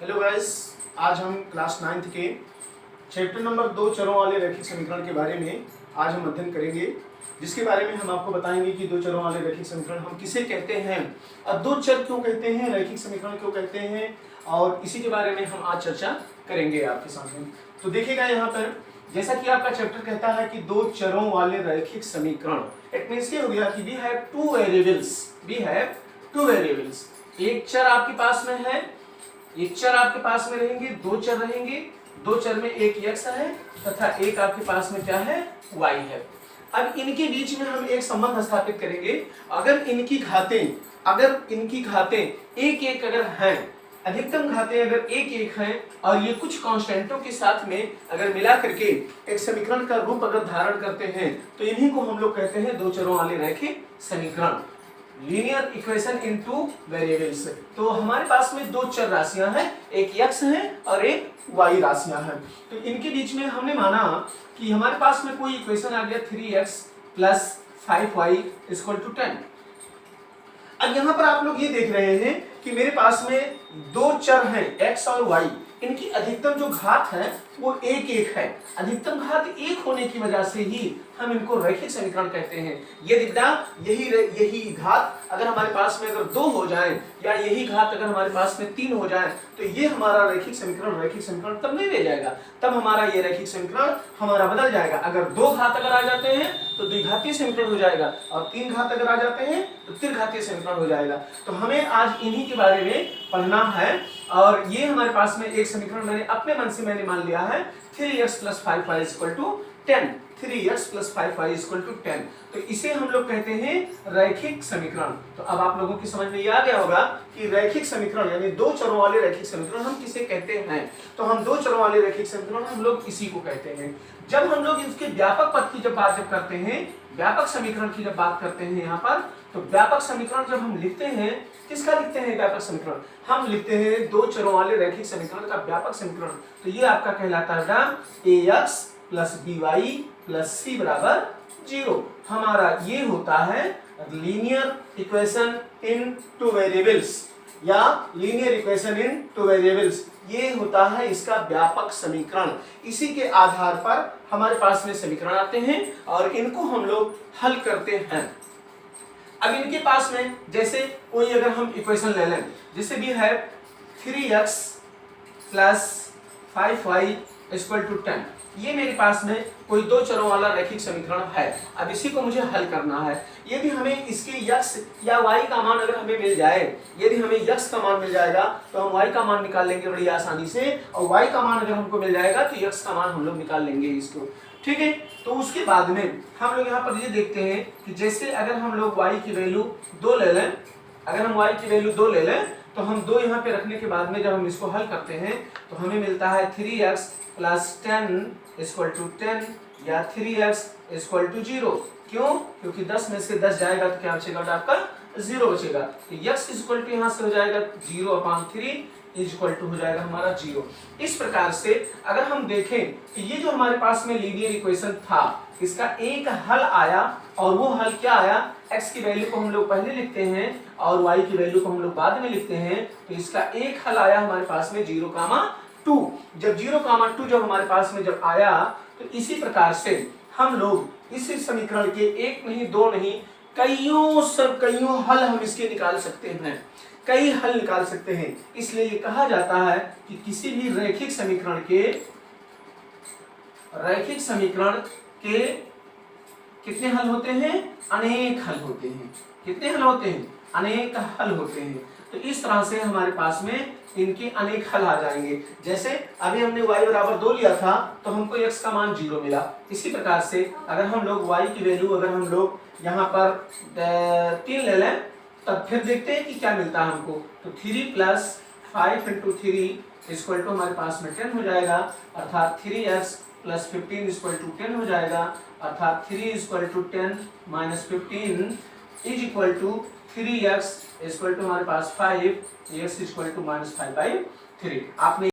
Hello guys, आज हम class 9th के चैप्टर नंबर 2 चरों वाले रैखिक समीकरण के बारे में आज हम अध्ययन करेंगे, जिसके बारे में हम आपको बताएंगे कि दो चरों वाले रैखिक समीकरण हम किसे कहते हैं और दो चर क्यों कहते हैं, रैखिक समीकरण क्यों कहते हैं, और इसी के बारे में हम आज चर्चा करेंगे आपके सामने। तो देखिएगा यहाँ पर, जैसा कि आपका चैप्टर कहता है कि दो चरों वाले रैखिक समीकरण, इट मींस ये हो गया कि वी हैव टू वेरिएबल्स। एक चर आपके पास में है, एक चर आपके पास में रहेंगे, दो चर रहेंगे, दो चर में एक x है तथा एक आपके पास में क्या है, y है। अब इनके बीच में हम एक संबंध स्थापित करेंगे। अगर इनकी घातें एक एक अगर हैं, अधिकतम घातें अगर एक एक हैं और ये कुछ कांस्टेंटों के साथ में अगर मिला करके एक समीकरण का रूप अगर धारण करते हैं, तो इन्हीं को हम लोग कहते हैं दो चरों वाले रैखिक समीकरण, linear equation in two variables. तो हमारे पास में दो चर राशियां हैं, एक x है और एक y राशियां हैं। तो इनके बीच में हमने माना कि हमारे पास में कोई इक्वेशन आ गया 3x + 5y = 10। अब यहाँ पर आप लोग ये देख रहे हैं कि मेरे पास में दो चर हैं x और y, इनकी अधिकतम जो घात है वो एक एक है। अधिकतम घात एक होने की वजह से ही हम इनको रैखिक समीकरण कहते हैं। यदि यही घात अगर हमारे पास में अगर दो हो जाए या यही घात अगर हमारे पास में तीन हो जाए, तो ये हमारा रैखिक समीकरण तब नहीं रह जाएगा, तब हमारा ये रैखिक समीकरण हमारा बदल जाएगा। अगर दो घात अगर आ जाते हैं तो द्विघातीय समीकरण हो जाएगा, और तीन घात अगर आ जाते हैं तो त्रिघातीय समीकरण हो जाएगा। तो हमें आज इन्हीं के बारे में पढ़ना है, और ये हमारे पास में एक समीकरण मैंने अपने मन से मान लिया है, 3x + 5y = 10। 3x + 5y = 10। तो इसे हम लोग कहते हैं रैखिक समीकरण। तो अब आप लोगों की समझ में ये आ गया होगा कि रैखिक समीकरण यानी दो चरों वाले रैखिक समीकरण हम किसे कहते हैं। तो हम दो चरों वाले रैखिक समीकरण हम लोग इसी को कहते हैं। जब हम लोग इसके व्यापक पद की जब बात करते हैं, व्यापक समीकरण की जब बात करते हैं यहाँ पर, तो व्यापक समीकरण जब हम लिखते हैं, किसका लिखते हैं व्यापक समीकरण? हम लिखते हैं दो चरों वाले रैखिक समीकरण का व्यापक समीकरण। तो ये आपका कहलाता है ax + by + c = 0। हमारा ये होता है linear equation in two variables, या linear equation in two variables, ये होता है इसका व्यापक समीकरण। इसी के आधार पर हमारे पास में समीकरण आते हैं और इनको हम लोग हल करते हैं। अब इनके पास में जैसे कोई अगर हम इक्वेशन ले लें, जैसे भी है 3x + 5y = 10, ये मेरे पास में कोई दो चरों वाला रैखिक समीकरण है। अब इसी को मुझे हल करना है। यदि हमें इसके x या y का मान अगर हमें मिल जाए, यदि हमें x का मान मिल जाएगा तो हम y का मान निकाल लेंगे बड़ी आसानी से, और y का मान अगर हमको मिल जाएगा तो x का मान हम लोग निकाल लेंगे इसको, ठीक है। तो उसके बाद में हम लोग यहाँ पर ये देखते हैं कि जैसे अगर हम लोग y की वैल्यू 2 ले लें, अगर हम y की वैल्यू 2 ले लें, तो हम 2 यहाँ पे रखने के बाद में जब हम इसको हल करते हैं तो हमें मिलता है 3x + 10 = 10 या 3x = 0। क्यों? क्योंकि 10 में से 10 जाएगा तो क्या बचेगा, आपका 0 बचेगा। तो x = यहाँ से हो जाएगा 0/3 = हो जाएगा हमारा 0। इस प्रकार से अगर हम देखें कि ये जो हमारे पास में लीनियर इक्वेशन था, इसका एक हल आया, और वो हल क्या आया, x की वैल्यू को हम लोग पहले लिखते हैं और y की वैल्यू को हम लोग बाद में लिखते हैं। तो इसका एक हल आया हमारे पास में 0,2। जब 0,2 जब हमारे पास में जब आया, तो इसी प्रकार से हम लोग इस समीकरण के एक नहीं, दो नहीं, कईयों हल हम इसके निकाल सकते हैं, कई हल निकाल सकते हैं। इसलिए ये कहा जाता है कि किसी भी रैखिक समीकरण के कितने हल होते हैं, अनेक हल होते हैं। कितने हल होते हैं? अनेक हल होते हैं। तो इस तरह से हमारे पास में इनके अनेक हल आ जाएंगे। जैसे अभी हमने y = 2 लिया था तो हमको x का मान 0 मिला। इसी प्रकार से अगर हम लोग y की वैल्यू अगर हम लोग यहाँ पर 3 ले लें, तब फिर देखते हैं कि क्या मिलता है हमको। तो 3 + 5 × 3 = हमारे पास में 10 हो जाएगा, अर्थात 3x + 15 = 10 हो जाएगा, अर्थात 3 = 10 - 15 = 3x = हमारे पास 5, x = -5/3। आपने